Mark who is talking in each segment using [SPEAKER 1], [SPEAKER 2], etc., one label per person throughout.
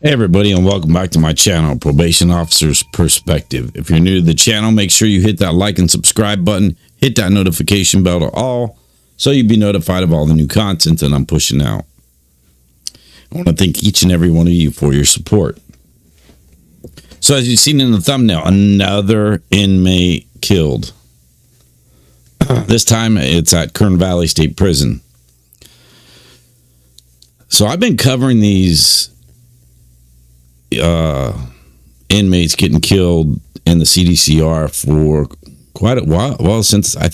[SPEAKER 1] Hey everybody, and welcome back to my channel, Probation Officer's Perspective. If you're new to the channel, make sure you hit that like and subscribe button, hit that notification bell to all, so you'll be notified of all the new content that I'm pushing out. I want to thank each and every one of you for your support. So as you've seen in the thumbnail, another inmate killed. This time it's at Kern Valley State Prison. So I've been covering these inmates getting killed in the CDCR for quite a while. Well, since I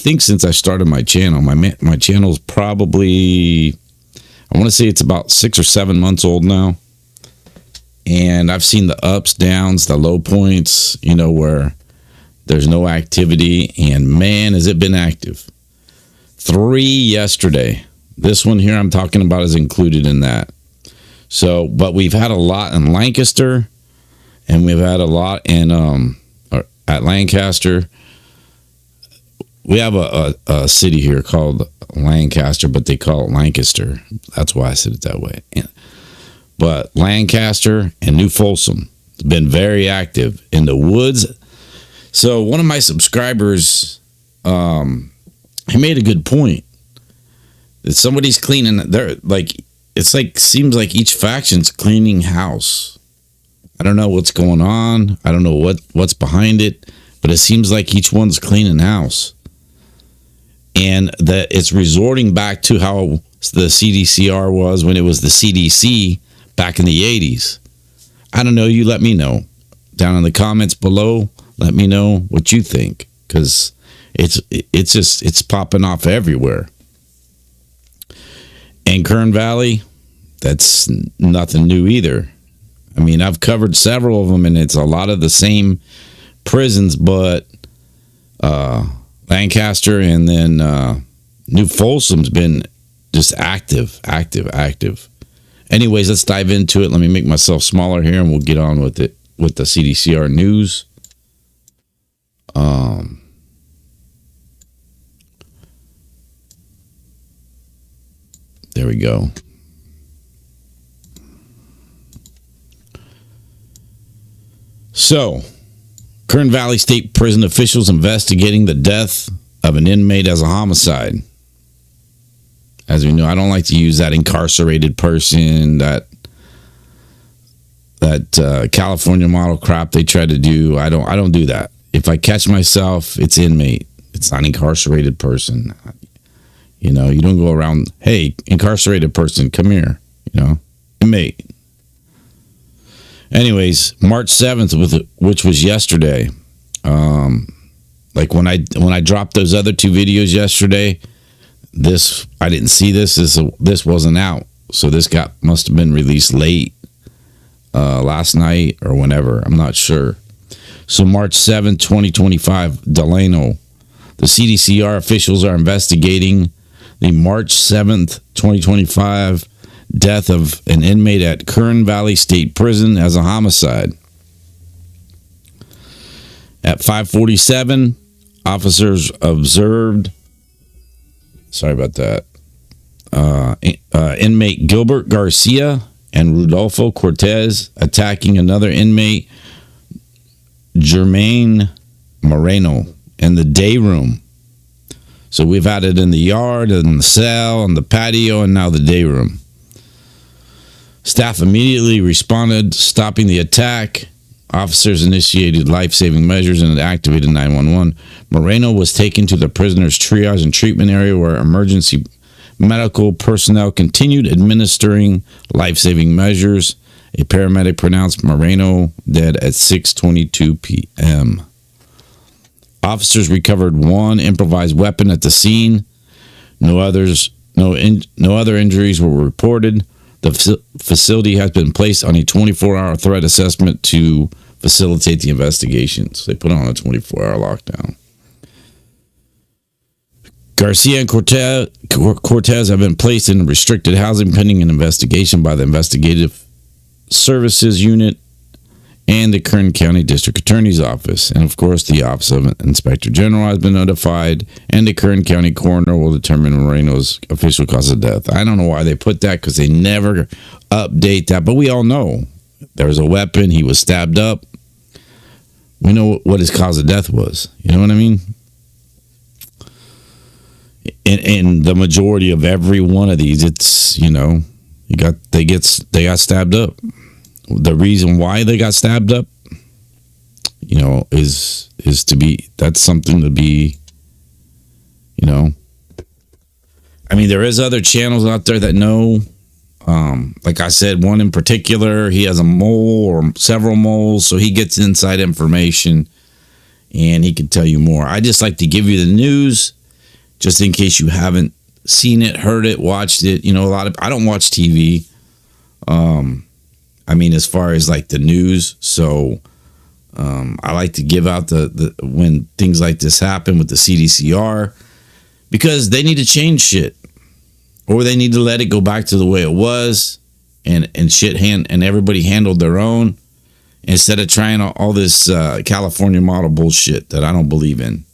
[SPEAKER 1] started my channel. My channel's probably, I want to say it's about 6 or 7 months old now. And I've seen the ups, downs, the low points, where there's no activity. And man, has it been active. 3 yesterday. This one here I'm talking about is included in that. So, but we've had a lot in Lancaster, and we've had a lot in at Lancaster. We have a city here called Lancaster, but they call it Lancaster. That's why I said it that way. But Lancaster and New Folsom has been very active in the woods. So one of my subscribers, he made a good point. That somebody's cleaning. Seems like each faction's cleaning house. I don't know what's going on. I don't know what's behind it, but it seems like each one's cleaning house. And that it's resorting back to how the CDCR was when it was the CDC back in the 80s. I don't know. You let me know. Down in the comments below, let me know what you think. Because it's popping off everywhere. And Kern Valley, that's nothing new either. I mean, I've covered several of them, and it's a lot of the same prisons, but Lancaster and then New Folsom's been just active. Anyways, let's dive into it. Let me make myself smaller here, and we'll get on with it with the CDCR news. There we go. So, Kern Valley State Prison officials investigating the death of an inmate as a homicide. As we know, I don't like to use that incarcerated person, that California model crap they try to do. I don't do that. If I catch myself, it's inmate. It's not incarcerated person. You don't go around, hey, incarcerated person, come here, inmate. Anyways, March 7th, which was yesterday, like when I dropped those other 2 videos yesterday, I didn't see this wasn't out. So this must have been released late last night or whenever, I'm not sure. So March 7th, 2025, Delano, the CDCR officials are investigating the March 7th, 2025 death of an inmate at Kern Valley State Prison as a homicide. At 5:47, officers observed, sorry about that, inmate Gilbert Garcia and Rudolfo Cortez attacking another inmate, Jermaine Moreno, in the day room. So we've had it in the yard, in the cell, in the patio, and now the day room. Staff immediately responded, stopping the attack. Officers initiated life-saving measures and activated 911. Moreno was taken to the prisoner's triage and treatment area where emergency medical personnel continued administering life-saving measures. A paramedic pronounced Moreno dead at 6:22 p.m. Officers recovered 1 improvised weapon at the scene. No other injuries were reported. The facility has been placed on a 24-hour threat assessment to facilitate the investigations. They put on a 24-hour lockdown. Garcia and Cortez have been placed in restricted housing pending an investigation by the Investigative Services Unit and the Kern County District Attorney's Office. And, of course, the Office of Inspector General has been notified, and the Kern County Coroner will determine Moreno's official cause of death. I don't know why they put that, because they never update that, but we all know. There was a weapon. He was stabbed up. We know what his cause of death was. You know what I mean? In the majority of every one of these, it's, they got stabbed up. The reason why they got stabbed up, is to be, that's something to be, I mean, there is other channels out there that know. Like I said, one in particular, he has a mole or several moles, so he gets inside information and he can tell you more. I just like to give you the news just in case you haven't seen it, heard it, watched it. I don't watch TV. I mean, as far as like the news. So I like to give out the when things like this happen with the CDCR, because they need to change shit, or they need to let it go back to the way it was, and everybody handled their own, instead of trying all this California model bullshit that I don't believe in.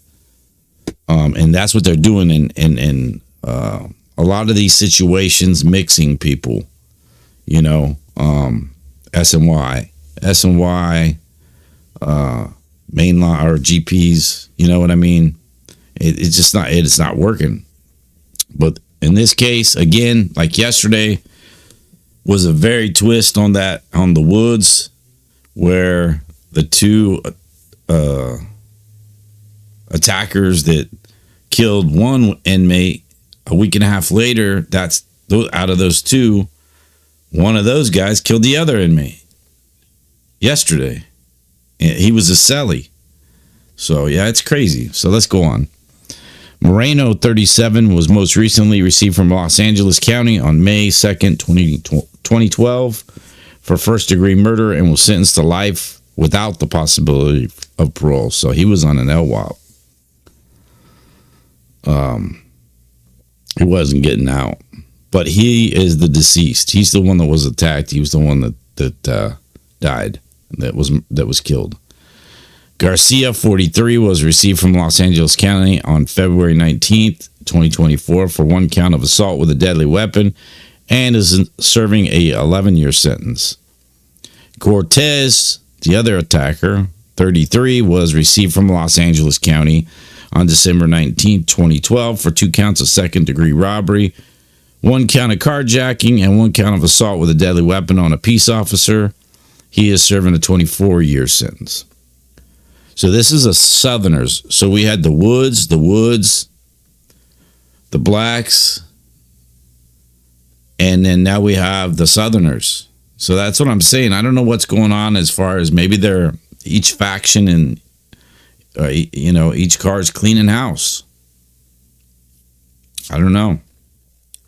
[SPEAKER 1] And that's what they're doing in a lot of these situations, mixing people, SNY, mainline or GPs, you know what I mean? It's not working. But in this case, again, like yesterday, was a very twist on the Woods, where the two attackers that killed one inmate a week and a half later, that's out of those two, one of those guys killed the other inmate yesterday. He was a cellie. So yeah, it's crazy. So let's go on. Moreno, 37, was most recently received from Los Angeles County on May 2nd, 2012 for first-degree murder, and was sentenced to life without the possibility of parole. So he was on an LWOP. He wasn't getting out. But he is the deceased. He's the one that was attacked. He was the one that died, that was killed. Garcia, 43, was received from Los Angeles County on February 19th, 2024 for one count of assault with a deadly weapon, and is serving a 11-year sentence. Cortez, the other attacker, 33, was received from Los Angeles County on December 19th, 2012 for 2 counts of second-degree robbery, 1 count of carjacking, and 1 count of assault with a deadly weapon on a peace officer. He is serving a 24-year sentence. So this is a Southerners. So we had the Woods, the Blacks, and then now we have the Southerners. So that's what I'm saying. I don't know what's going on as far as maybe they're each faction and each car is cleaning house. I don't know.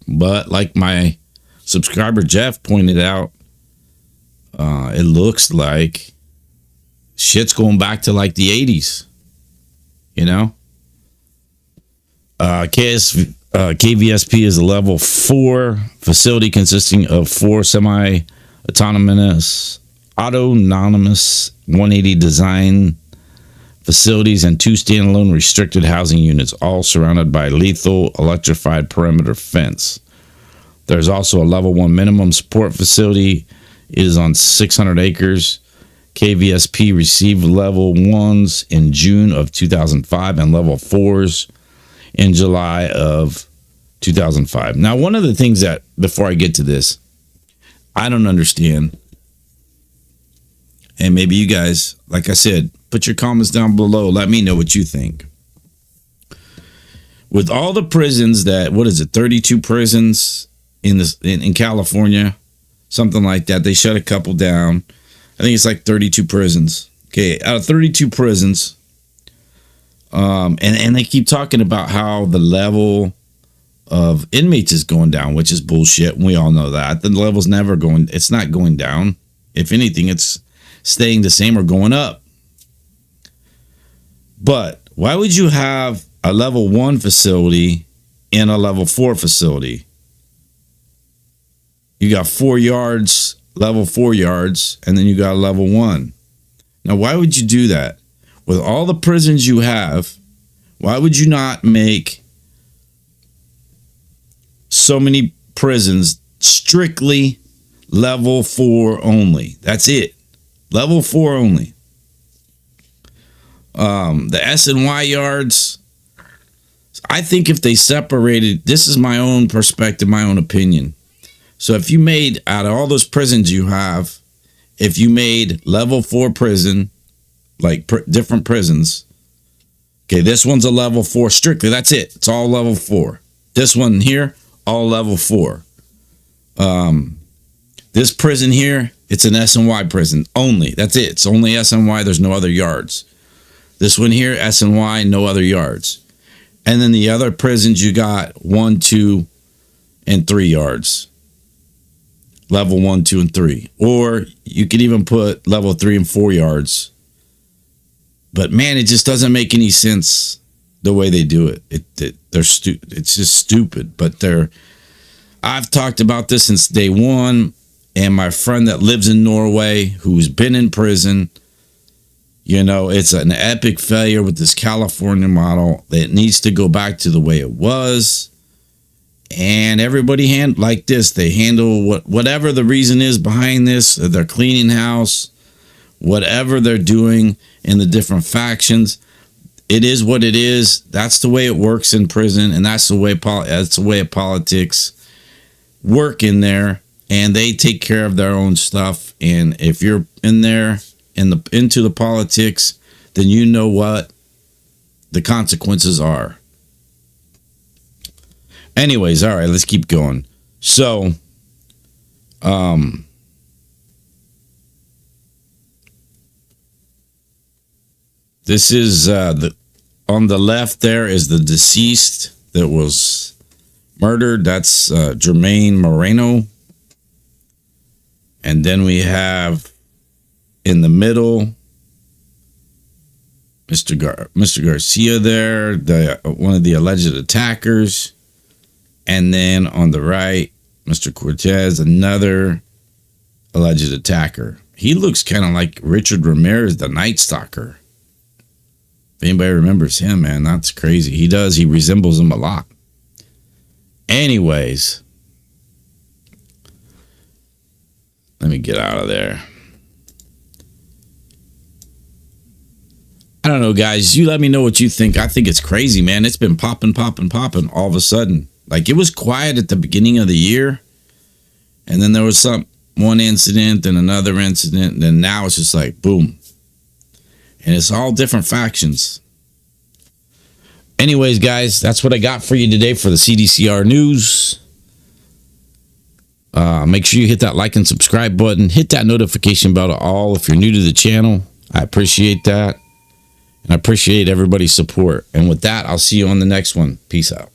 [SPEAKER 1] But like my subscriber Jeff pointed out, it looks like shit's going back to like the 80s, KVSP is a level 4 facility consisting of 4 autonomous 180 design facilities and 2 standalone restricted housing units, all surrounded by lethal electrified perimeter fence. There's also a level 1 minimum support facility. It is on 600 acres. KVSP received level 1s in June of 2005 and level 4s in July of 2005. Now, one of the things that, before I get to this, I don't understand, and maybe you guys, like I said, put your comments down below. Let me know what you think. With all the prisons 32 prisons in California, something like that. They shut a couple down. I think it's like 32 prisons. Okay, out of 32 prisons, and they keep talking about how the level of inmates is going down, which is bullshit. We all know that. The level's never going, it's not going down. If anything, it's staying the same or going up. But why would you have a level 1 facility in a level 4 facility? You got 4 yards, level 4 yards, and then you got a level 1. Now, why would you do that? With all the prisons you have, why would you not make so many prisons strictly level 4 only. That's it. Level 4 only. The S and Y yards, I think if they separated, this is my own perspective, my own opinion. So if you made, out of all those prisons you have, if you made level 4 prison, like different prisons, okay, this one's a level 4 strictly. That's it. It's all level 4. This one here, all level 4. This prison here, it's an S and Y prison only. That's it. It's only S and Y. There's no other yards. This one here, S and Y, no other yards. And then the other prisons, you got 1, 2, and 3 yards. Level 1, 2, and 3. Or you could even put level 3 and 4 yards. But man, it just doesn't make any sense the way they do it. It's just stupid. But I've talked about this since day one. And my friend that lives in Norway, who's been in prison, you know, it's an epic failure with this California model. It needs to go back to the way it was. And everybody like this. They handle whatever the reason is behind this. They're cleaning house, whatever they're doing in the different factions. It is what it is. That's the way it works in prison, and that's the way of politics work in there. And they take care of their own stuff. And if you're in there into the politics, then you know what the consequences are. Anyways, all right, let's keep going. So, this is on the left. There is the deceased that was murdered. That's Jermaine Moreno. And then we have in the middle, Mr. Garcia there, one of the alleged attackers. And then on the right, Mr. Cortez, another alleged attacker. He looks kind of like Richard Ramirez, the Night Stalker. If anybody remembers him, man, that's crazy. He does. He resembles him a lot. Anyways, let me get out of there. I don't know, guys. You let me know what you think. I think it's crazy, man. It's been popping all of a sudden. Like, it was quiet at the beginning of the year. And then there was one incident and another incident. And then now it's just like, boom. And it's all different factions. Anyways, guys, that's what I got for you today for the CDCR news. Make sure you hit that like and subscribe button. Hit that notification bell to all if you're new to the channel. I appreciate that. And I appreciate everybody's support. And with that, I'll see you on the next one. Peace out.